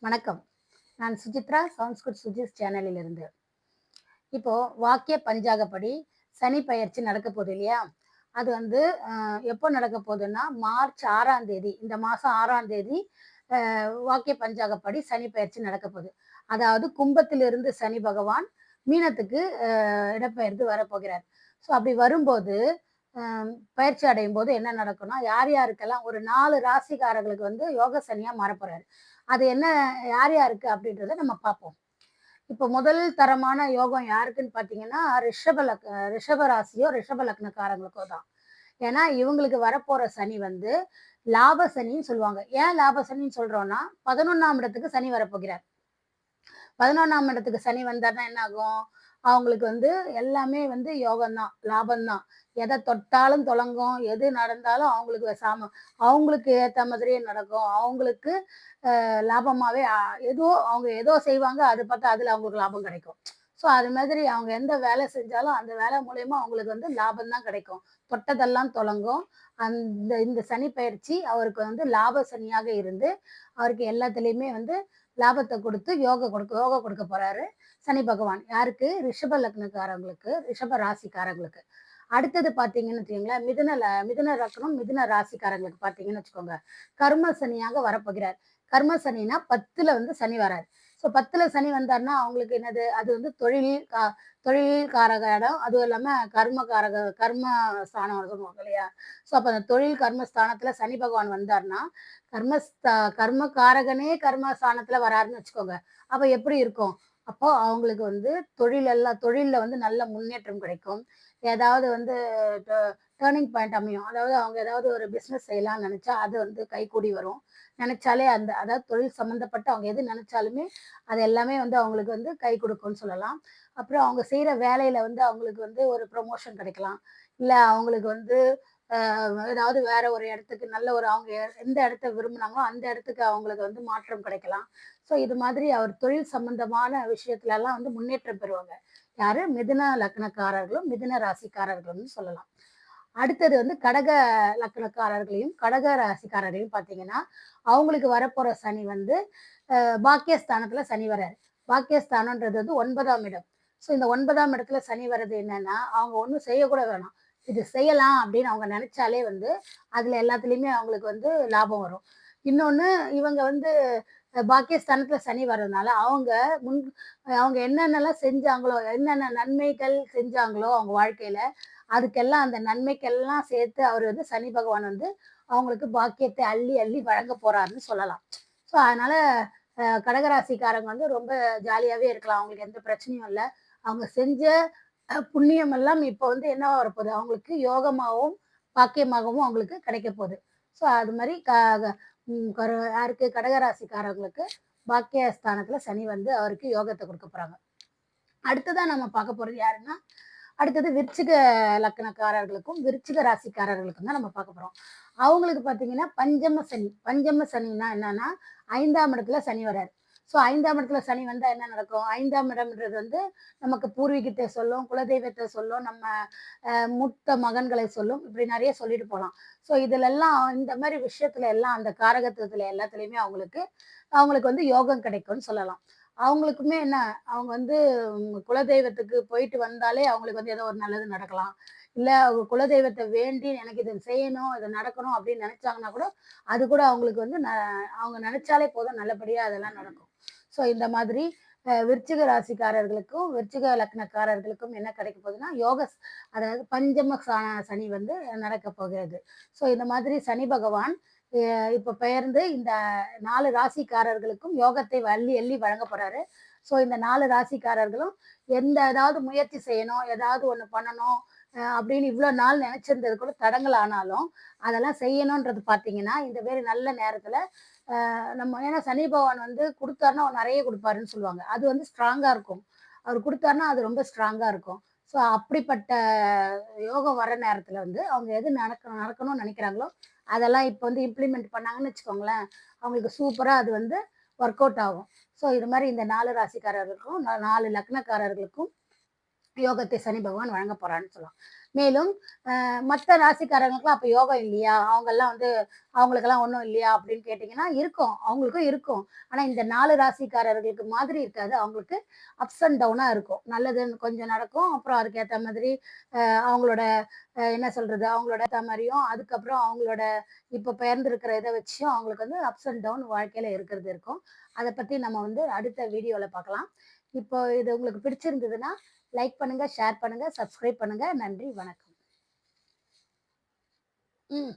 வணக்கம். நான் சுசித்ரா சவுண்ட்ஸ்குட் சுஜிஸ் சேனலிலிருந்து. இப்போ வாக்கிய பஞ்சாங்கப்படி சனி பெயர்ச்சி நடக்க போகுது இல்லையா? அது வந்து எப்போ நடக்க போகுதுன்னா, மார்ச் 6ஆம் தேதி, இந்த மாசம் 6ஆம் தேதி வாக்கிய பஞ்சாங்கப்படி சனி பெயர்ச்சி நடக்க போகுது. அதாவது கும்பத்திலிருந்து சனி பகவான் மீனத்துக்கு இடம்பெயர்ந்து வரப்போகிறார். ஸோ அப்படி வரும்போது, அ பயிற்சி அடையும்போது என்ன நடக்கும்னா, யார் யாருக்கெல்லாம் ஒரு 4 ராசிக்காரர்களுக்கு வந்து யோக சனியா மாறப்போறாரு. அது என்ன யார் யாருக்கு அப்படின்றத நம்ம பார்ப்போம். இப்போ முதல் தரமான யோகம் யாருக்குன்னு பார்த்தீங்கன்னா, ரிஷப ராசியோ, ரிஷப லக்னக்காரங்களுக்கோ தான். ஏன்னா, இவங்களுக்கு வரப்போற சனி வந்து லாப சனின்னு சொல்லுவாங்க. ஏன் லாப சனின்னு சொல்றோம்னா, 11ஆம் இடத்துக்கு சனி வரப்போகிறார். 11ஆம் இடத்துக்கு சனி வந்தாருன்னா என்ன ஆகும்? அவங்களுக்கு வந்து எல்லாமே வந்து யோகம் தான், லாபம் தான். எத தொட்டாலும் தொடங்கும். எது நடந்தாலும் அவங்களுக்கு ஏத்த மாதிரியே நடக்கும். அவங்களுக்கு லாபமாவே அவங்க ஏதோ செய்வாங்க. அது பார்த்தா அதுல அவங்களுக்கு லாபம் கிடைக்கும். ஸோ அது மாதிரி அவங்க எந்த வேலை செஞ்சாலும், அந்த வேலை மூலியமா அவங்களுக்கு வந்து லாபம் தான் கிடைக்கும். தொட்டதெல்லாம் தொடங்கும். இந்த சனி பயிற்சி அவருக்கு வந்து லாப சனியாக இருந்து, அவருக்கு எல்லாத்துலயுமே வந்து லாபத்த குடுத்து யோக குடுக்க போறாரு சனி பகவான். யாருக்கு? ரிஷப லக்னக்காரங்களுக்கு, ரிஷப ராசிக்காரங்களுக்கு. அடுத்தது பார்த்தீங்கன்னு வச்சுக்கங்களேன், மிதுன லக்னம், மிதுன ராசிக்காரங்களுக்கு பார்த்தீங்கன்னு வச்சுக்கோங்க, கர்ம சனியாக வரப்போகிறார். கர்ம சனினா 10ல வந்து சனி வராரு. ஸோ 10ல சனி வந்தாருன்னா, அவங்களுக்கு என்னது? அது வந்து தொழில் காரக இடம். அதுவும் இல்லாம கர்ம ஸ்தானம் சொல்லுவாங்க இல்லையா? ஸோ அப்ப அந்த தொழில் கர்ம ஸ்தானத்துல சனி பகவான் வந்தாருன்னா, கர்ம காரகனே கர்ம ஸ்தானத்துல வராருன்னு வச்சுக்கோங்க. அப்ப எப்படி இருக்கும்? அப்போ அவங்களுக்கு வந்து தொழில்ல வந்து நல்ல முன்னேற்றம் கிடைக்கும். ஏதாவது வந்து ட டர்னிங் பாயிண்ட் அமையும். அதாவது அவங்க ஏதாவது ஒரு பிசினஸ் செய்யலாம்னு நெனச்சா, அது வந்து கைக்கூடி வரும். நெனச்சாலே அதாவது தொழில் சம்மந்தப்பட்ட அவங்க எது நெனச்சாலுமே, அது எல்லாமே வந்து அவங்களுக்கு வந்து கை குடுக்கும்னு சொல்லலாம். அப்புறம் அவங்க செய்ற வேலையில வந்து அவங்களுக்கு வந்து ஒரு ப்ரமோஷன் கிடைக்கலாம். இல்ல அவங்களுக்கு வந்து ஏதாவது வேற ஒரு இடத்துக்கு நல்ல ஒரு அவங்க எந்த இடத்த விரும்புனாங்களோ, அந்த இடத்துக்கு அவங்களுக்கு வந்து மாற்றம் கிடைக்கலாம். ஸோ இது மாதிரி அவர் தொழில் சம்பந்தமான விஷயத்துலலாம் வந்து முன்னேற்றம் பெறுவாங்க. யாரு? மிதுன லக்னக்காரர்களும், மிதுன ராசிக்காரர்களும்னு சொல்லலாம். அடுத்தது வந்து கடக லக்னக்காரர்களையும், கடக ராசிக்காரர்களையும் பார்த்தீங்கன்னா, அவங்களுக்கு வரப்போற சனி வந்து பாக்கியஸ்தானத்துல சனி வராரு. பாக்கியஸ்தானம்ன்றது வந்து 9ஆம் இடம். ஸோ இந்த 9ஆம் இடத்துல சனி வர்றது என்னன்னா, அவங்க ஒண்ணும் செய்யக்கூட வேணாம். இது செய்யலாம் அப்படின்னு அவங்க நெனச்சாலே வந்து, அதுல எல்லாத்துலயுமே அவங்களுக்கு வந்து லாபம் வரும். இன்னொன்னு இவங்க வந்து பாக்கியஸ்தானத்துல சனி வர்றதுனால, முன் அவங்க என்னென்னலாம் செஞ்சாங்களோ, என்னென்ன நன்மைகள் செஞ்சாங்களோ அவங்க வாழ்க்கையில, அதுக்கெல்லாம் அந்த நன்மைக்கெல்லாம் சேர்த்து அவர் வந்து சனி பகவான் வந்து அவங்களுக்கு பாக்கியத்தை அள்ளி, அள்ளி வழங்க போறாருன்னு சொல்லலாம். ஸோ அதனால கடகராசிக்காரங்க வந்து ரொம்ப ஜாலியாவே இருக்கலாம். அவங்களுக்கு எந்த பிரச்சனையும் இல்ல. அவங்க செஞ்ச புண்ணியம் எல்லாம் இப்ப வந்து என்னவா வரப்போது? அவங்களுக்கு யோகமாவும், பாக்கியமாகவும் அவங்களுக்கு கிடைக்க போது. ஸோ அது மாரி க க ம் கர யாருக்கு? கடகராசிக்காரங்களுக்கு பாக்கியஸ்தானத்துல சனி வந்து அவருக்கு யோகத்த குடுக்க போறாங்க. அடுத்ததா நம்ம பார்க்க போறது யாருன்னா, அடுத்தது விருச்சிக லக்னக்காரர்களுக்கும், விருச்சிக ராசிக்காரர்களுக்கும் தான் நம்ம பார்க்க போறோம். அவங்களுக்கு பார்த்தீங்கன்னா, பஞ்சம சனி. பஞ்சம சனின்னா என்னன்னா, 5ஆம் இடத்துல சனி வராரு. ஸோ 5ஆம் இடத்துல சனி வந்தா என்ன நடக்கும்? 5ஆம் இடம்ன்றது வந்து நமக்கு பூர்வீகத்த சொல்லும், குலதெய்வத்த சொல்லும், நம்ம மூத்த மகன்களை சொல்லும். இப்படி நெறைய சொல்லிட்டு போலாம். ஸோ இதுலெல்லாம் இந்த மாரி விஷயத்துல எல்லாம் அந்த காரகத்துவத்துல எல்லாத்துலயுமே அவங்களுக்கு அவங்களுக்கு வந்து யோகம் கிடைக்கும்னு சொல்லலாம். அவங்களுக்குமே என்ன, அவங்க வந்து குலதெய்வத்துக்கு போயிட்டு வந்தாலே அவங்களுக்கு வந்து ஏதோ ஒரு நல்லது நடக்கலாம். இல்ல அவங்க குலதெய்வத்த வேண்டி எனக்கு இத செய்யணும், இது நடக்கணும் அப்படின்னு நெனச்சாங்கன்னா கூட, அது கூட அவங்களுக்கு வந்து அவங்க நெனச்சாலே போதும் நல்லபடியா அதெல்லாம் நடக்கும். ஸோ இந்த மாதிரி விருச்சிக ராசிக்காரர்களுக்கும், விருச்சிக லக்னக்காரர்களுக்கும் என்ன கிடைக்க போகுதுன்னா, அதாவது பஞ்சம சனி வந்து நடக்க போகிறது. ஸோ இந்த மாதிரி சனி பகவான் எ இப்ப பெயர்ந்து இந்த 4 ராசிக்காரர்களுக்கும் யோகத்தை அள்ளி அள்ளி வழங்க போறாரு. ஸோ இந்த 4 ராசிக்காரர்களும் ஏதாவது முயற்சி செய்யணும், ஏதாவது ஒண்ணு பண்ணணும் அப்படின்னு இவ்வளோ நாள் நினைச்சிருந்தது கூட தடங்கல் ஆனாலும், அதெல்லாம் செய்யணுன்றது பார்த்தீங்கன்னா, இந்த மாரி நல்ல நேரத்தில நம்ம ஏன்னா சனி பகவான் வந்து குடுத்தாருன்னா நெறைய குடுப்பாருன்னு சொல்லுவாங்க. அது வந்து ஸ்ட்ராங்கா இருக்கும். அவரு குடுத்தாருன்னா, அது ரொம்ப ஸ்ட்ராங்கா இருக்கும். ஸோ அப்படிப்பட்ட யோகம் வர நேரத்தில வந்து அவங்க எது நடக்கணும்னு நெனைக்கிறாங்களோ, அதெல்லாம் இப்ப வந்து இம்ப்ளிமெண்ட் பண்ணாங்கன்னு வச்சுக்கோங்களேன், அவங்களுக்கு சூப்பரா அது வந்து ஒர்க் அவுட் ஆகும். ஸோ இது மாரி இந்த 4 ராசிக்காரர்களுக்கும், 4 லக்னக்காரர்களுக்கும் யோகத்தை சனி பகவான் வழங்க போறான்னு சொல்லலாம். மேலும் மற்ற ராசிக்காரங்களுக்குலாம் அப்போ யோகம் இல்லையா? அவங்கெல்லாம் வந்து அவங்களுக்கெல்லாம் ஒண்ணும் இல்லையா? அப்படின்னு கேட்டீங்கன்னா, இருக்கும். அவங்களுக்கும் இருக்கும். ஆனா இந்த 4 ராசிக்காரர்களுக்கு மாதிரி இருக்காது. அவங்களுக்கு அப்ஸ் அண்ட் டவுனா இருக்கும். நல்லதுன்னு கொஞ்சம் நடக்கும். அப்புறம் அதுக்கேத்த மாதிரி அவங்களோட என்ன சொல்றது? அவங்களோட ஏத்த மாரியும், அதுக்கப்புறம் அவங்களோட இப்ப பெயர்ந்திருக்கிற இத வச்சும் அவங்களுக்கு வந்து அப்ஸ் அண்ட் டவுன் வாழ்க்கையில இருக்கிறது இருக்கும். அத பத்தி நம்ம வந்து அடுத்த வீடியோல பார்க்கலாம். இப்போ இது உங்களுக்கு பிடிச்சிருந்ததுன்னா, லைக் பண்ணுங்க, ஷேர் பண்ணுங்க, சப்ஸ்கிரைப் பண்ணுங்க. நன்றி, வணக்கம். ம்.